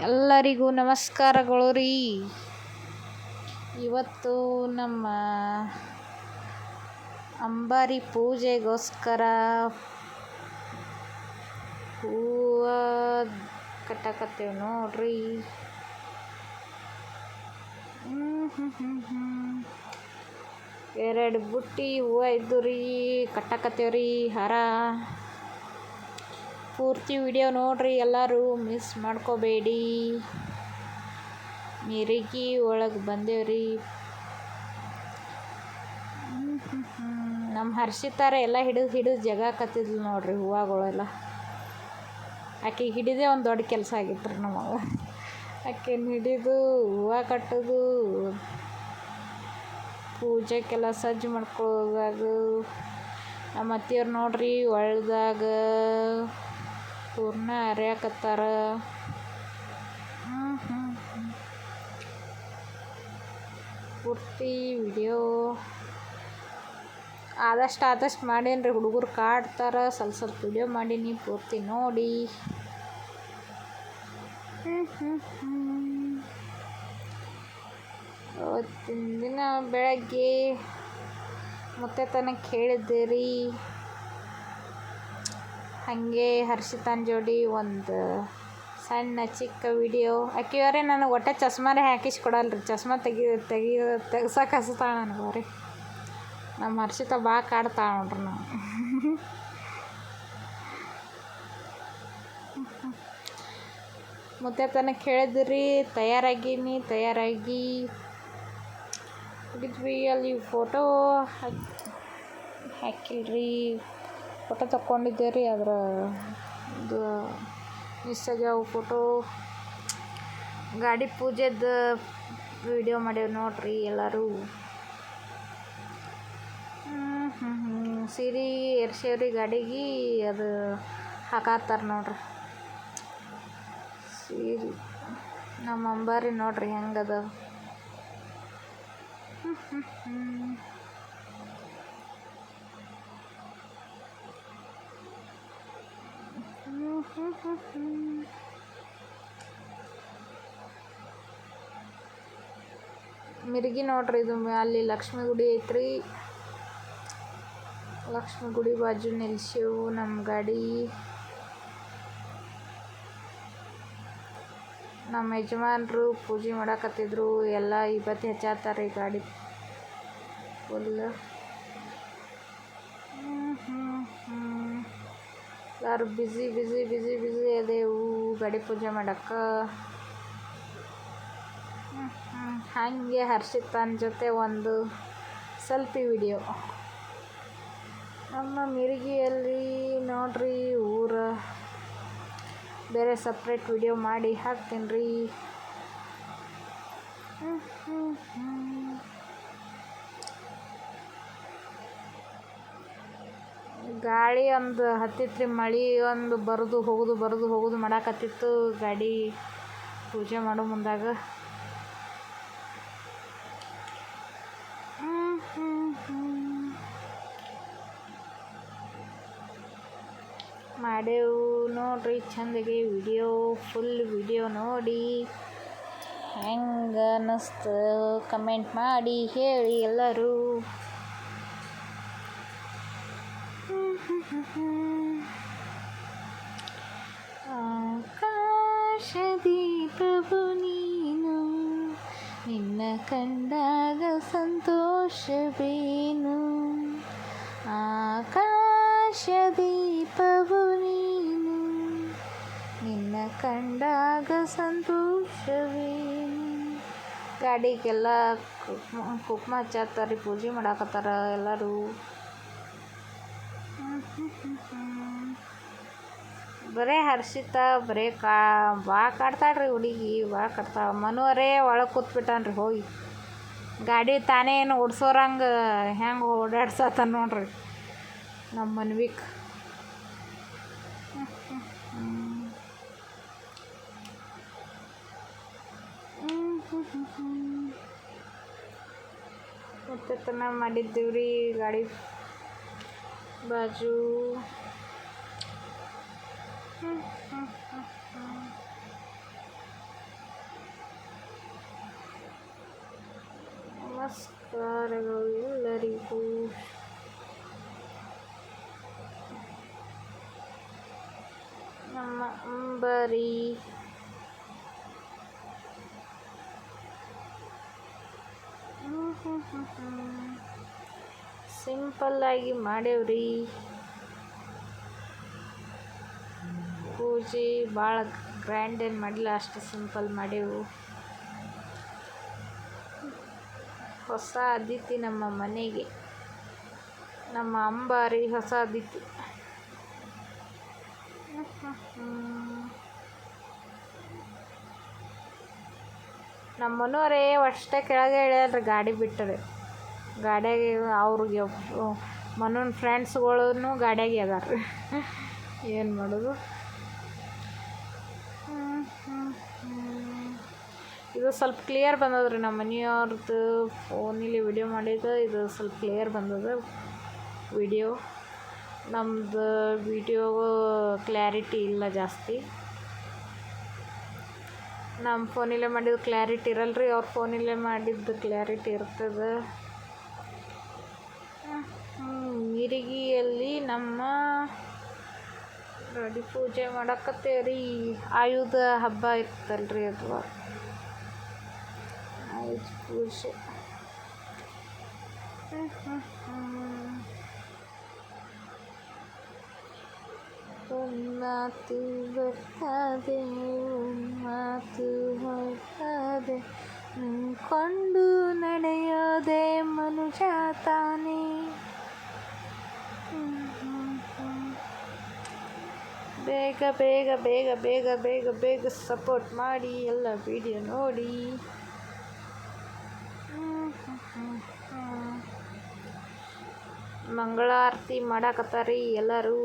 ಎಲ್ಲರಿಗೂ ನಮಸ್ಕಾರಗಳು ರೀ. ಇವತ್ತು ನಮ್ಮ ಅಂಬಾರಿ ಪೂಜೆಗೋಸ್ಕರ ಹೂವ ಕಟ್ಟಕತ್ತೇವೆ ನೋಡ್ರಿ. ಎರಡು ಬುಟ್ಟಿ ಹೂವು ಇದ್ದು ರೀ, ಕಟ್ಟಕತ್ತೇವ್ರಿ ಹಾರ. ಪೂರ್ತಿ ವಿಡಿಯೋ ನೋಡ್ರಿ, ಎಲ್ಲರೂ ಮಿಸ್ ಮಾಡ್ಕೋಬೇಡಿ. ಮಿರಗಿ ಒಳಗೆ ಬಂದೇವ್ರಿ. ನಮ್ಮ ಹರ್ಷಿತಾರೆ ಎಲ್ಲ ಹಿಡಿದು ಜಗಾಕತ್ತಿದ್ಲು ನೋಡ್ರಿ ಹೂವುಗಳೆಲ್ಲ. ಆಕೆ ಹಿಡಿದೇ ಒಂದು ದೊಡ್ಡ ಕೆಲಸ ಆಗಿತ್ತು ರೀ ನಮಗೆ. ಆಕೆನ ಹಿಡಿದು ಹೂವು ಕಟ್ಟೋದು, ಪೂಜೆಗೆಲ್ಲ ಸಜ್ಜು ಮಾಡ್ಕೊಳ್ಳೋದಾಗ ನಮ್ಮ ಅತ್ತೆಯವ್ರು ನೋಡ್ರಿ ಒಳ್ದಾಗ ಪೂರ್ಣ ಅರ್ಯಾಕತ್ತಾರ. ಪೂರ್ತಿ ವಿಡಿಯೋ ಆದಷ್ಟು ಮಾಡೇನ್ರಿ. ಹುಡುಗರು ಕಾಡ್ತಾರೆ, ಸ್ವಲ್ಪ ವಿಡಿಯೋ ಮಾಡೀನಿ, ಪೂರ್ತಿ ನೋಡಿ. ಅವತ್ತಿನ ದಿನ ಬೆಳಗ್ಗೆ ಮತ್ತೆ ತನಕ ಹೇಳಿದ್ದೆ ರೀ. ಹಾಗೆ ಹರ್ಷಿತನ ಜೋಡಿ ಒಂದು ಸಣ್ಣ ಚಿಕ್ಕ ವಿಡಿಯೋ. ಆಕೆಯವರೇ ನನಗೆ ಒಟ್ಟೆ ಚಸ್ಮಾರೇ ಹಾಕಿಸ್ಕೊಡಲ್ರಿ. ಚಸ್ಮಾ ತೆಗ್ಸಕ್ಕೆ ಹಸ್ತಾಳೆ ನನಗೆ ಅವ್ರಿ. ನಮ್ಮ ಹರ್ಷಿತ ಭಾಳ ಕಾಡ್ತಾಳೆ ನೋಡ್ರಿ ನಾವು. ಮತ್ತೆ ತನಕ ಹೇಳಿದ್ರಿ, ತಯಾರಾಗಿ ಹೋಗಿದ್ವಿ. ಅಲ್ಲಿ ಫೋಟೋ ಹಾಕಿಲ್ರಿ, ಫೋಟೋ ತಕ್ಕೊಂಡಿದ್ದೆ ರೀ. ಅದರ ಇದು ಮಿಸ್ ಆಗ್ಯಾವ ಫೋಟೋ. ಗಾಡಿ ಪೂಜೆದು ವಿಡಿಯೋ ಮಾಡ್ಯಾವ ನೋಡ್ರಿ ಎಲ್ಲರೂ. ಸೀರೆ ಎರ್ಸ್ಯಾವ್ರಿ ಗಾಡಿಗೆ, ಅದು ಹಾಕಾತ್ತಾರ ನೋಡ್ರಿ ಸೀರೆ. ನಮ್ಮ ಅಂಬಾರಿ ನೋಡ್ರಿ ಹೆಂಗದ. ಮಿರ್ಗಿ ನೋಡ್ರಿ, ಇದು ಅಲ್ಲಿ ಲಕ್ಷ್ಮೀ ಗುಡಿ ಐತ್ರಿ. ಲಕ್ಷ್ಮೀ ಗುಡಿ ಬಾಜು ನಿಲ್ಸೇವು ನಮ್ಮ ಗಾಡಿ. ನಮ್ಮ ಯಜಮಾನ್ರು ಪೂಜೆ ಮಾಡಕತ್ತಿದ್ರು. ಎಲ್ಲ ಇವತ್ತು ಹೆಚ್ಚಾತಾರೆ ಗಾಡಿ ಫುಲ್. ಎಲ್ಲರೂ ಬಿಸಿ ಅದೇವು ಗಾಡಿ ಪೂಜೆ ಮಾಡಕ್ಕೆ. ಹಾಗೆ ಹರ್ಷಿತನ ಜೊತೆ ಒಂದು ಸೆಲ್ಫಿ ವಿಡಿಯೋ. ನಮ್ಮ ಮಿರಗಿಯಲ್ಲಿ ನೋಡ್ರಿ ಊರ ಬೇರೆ ಸಪ್ರೇಟ್ ವಿಡಿಯೋ ಮಾಡಿ ಹಾಕ್ತೀನಿ ರೀ. ಗಾಳಿ ಒಂದು ಹತ್ತಿತ್ರಿ, ಮಳೆ ಒಂದು ಬರೋದು ಹೋಗೋದು ಮಾಡಾಕತ್ತಿತ್ತು ಗಾಡಿ ಪೂಜೆ ಮಾಡೋ ಮುಂದಾಗ. ಮಾಡೇವು ನೋಡ್ರಿ ಚಂದಗೆ ವಿಡಿಯೋ. ಫುಲ್ ವಿಡಿಯೋ ನೋಡಿ ಹೆಂಗೆ ಅನ್ನಿಸ್ತು ಕಮೆಂಟ್ ಮಾಡಿ ಹೇಳಿ ಎಲ್ಲರೂ. ಆಕಾಶದೀಪವು ನೀನು, ನಿನ್ನ ಕಂಡಾಗ ಸಂತೋಷವೇನು. ಆಕಾಶದೀಪವು ನೀನು, ನಿನ್ನ ಕಂಡಾಗ ಸಂತೋಷವೇನು. ಗಾಡಿಗೆಲ್ಲ ಕುಕ್ಮ ಹಚ್ಚಾತಾರ, ಪೂಜೆ ಮಾಡಾಕತ್ತಾರ ಎಲ್ಲರೂ. ಬರೇ ಹರ್ಷಿತ ಬರೇ ಭಾಳ ಕಾಡ್ತಾಳ್ರಿ ಹುಡುಗಿ, ಭಾಳ ಕಾಡ್ತಾಳೆ. ಮನುವರೇ ಒಳಗೆ ಕೂತ್ಬಿಟ್ಟಾನ್ರಿ ಹೋಗಿ. ಗಾಡಿ ತಾನೇ ಏನು ಓಡಿಸೋರಂಗೆ ಹೆಂಗೆ ಓಡಾಡ್ಸತ್ತ ನೋಡ್ರಿ ನಮ್ಮ ಮನ್ವಿಕ್. ಮತ್ತೆ ತನ ಮಾಡಿದ್ದೀವ್ರಿ ಗಾಡಿ ಬಾಜು. ನಮಸ್ಕಾರಗಳು ಎಲ್ಲರಿಗೂ. ನಮ್ಮ ಅಂಬರಿ ಸಿಂಪಲ್ಲಾಗಿ ಮಾಡೇವ್ರಿ. ಪೂಜೆ ಭಾಳ ಗ್ರ್ಯಾಂಡ್ ಏನು ಮಾಡಿಲ್ಲ, ಅಷ್ಟು ಸಿಂಪಲ್ ಮಾಡೇವು. ಹೊಸ ಅತಿಥಿ ನಮ್ಮ ಮನೆಗೆ, ನಮ್ಮ ಅಂಬಾರಿ ಹೊಸ ಅತಿಥಿ. ನಮ್ಮ ಮನೆಯವರೇ ಅಷ್ಟೇ ಕೆಳಗೆ ಇಳ್ಯಾರ ಗಾಡಿ ಬಿಟ್ಟರೆ. ಗಾಡಿಯಾಗೆ ಅವ್ರಿಗೆ ಮನೋನ್ ಫ್ರೆಂಡ್ಸ್ಗಳೂ ಗಾಡಿಯಾಗೆ ಅದಾರ. ಏನು ಮಾಡೋದು. ಇದು ಸ್ವಲ್ಪ ಕ್ಲಿಯರ್ ಬಂದದ್ರಿ. ನಮ್ಮ ಮನೆಯವ್ರದ್ದು ಫೋನಲ್ಲಿ ವಿಡಿಯೋ ಮಾಡಿದ್ದು ಇದು ಸ್ವಲ್ಪ ಕ್ಲಿಯರ್ ಬಂದದ ವಿಡಿಯೋ. ನಮ್ಮದು ವಿಡಿಯೋ ಕ್ಲ್ಯಾರಿಟಿ ಇಲ್ಲ ಜಾಸ್ತಿ. ನಮ್ಮ ಫೋನಲ್ಲೇ ಮಾಡಿದ್ದು ಕ್ಲ್ಯಾರಿಟಿ ಇರಲ್ಲ ರೀ, ಅವ್ರ ಫೋನಲ್ಲೇ ಮಾಡಿದ್ದು ಕ್ಲ್ಯಾರಿಟಿ ಇರ್ತದೆ. ಮಿರಗಿಯಲ್ಲಿ ನಮ್ಮ ಗಾಡಿ ಪೂಜೆ ಮಾಡಕತ್ತೇವ್ರಿ. ಆಯುಧ ಹಬ್ಬ ಇರ್ತಲ್ರಿ, ಅಥವಾ ಆಯುಧ ಪೂಜೆ. ಮಾತು ಬರ್ತದೆ, ಮಾತು ಹೊರ್ತದೆ, ಕೊಂಡು ನಡೆಯೋದೆ ಮನುಷ್ಯ ತಾನೇ. ಬೇಗ ಬೇಗ ಬೇಗ ಬೇಗ ಬೇಗ ಬೇಗ ಸಪೋರ್ಟ್ ಮಾಡಿ, ಎಲ್ಲ ವಿಡಿಯೋ ನೋಡಿ. ಮಂಗಳಾರತಿ ಮಾಡಾಕತ್ತಾರಿ ಎಲ್ಲರೂ.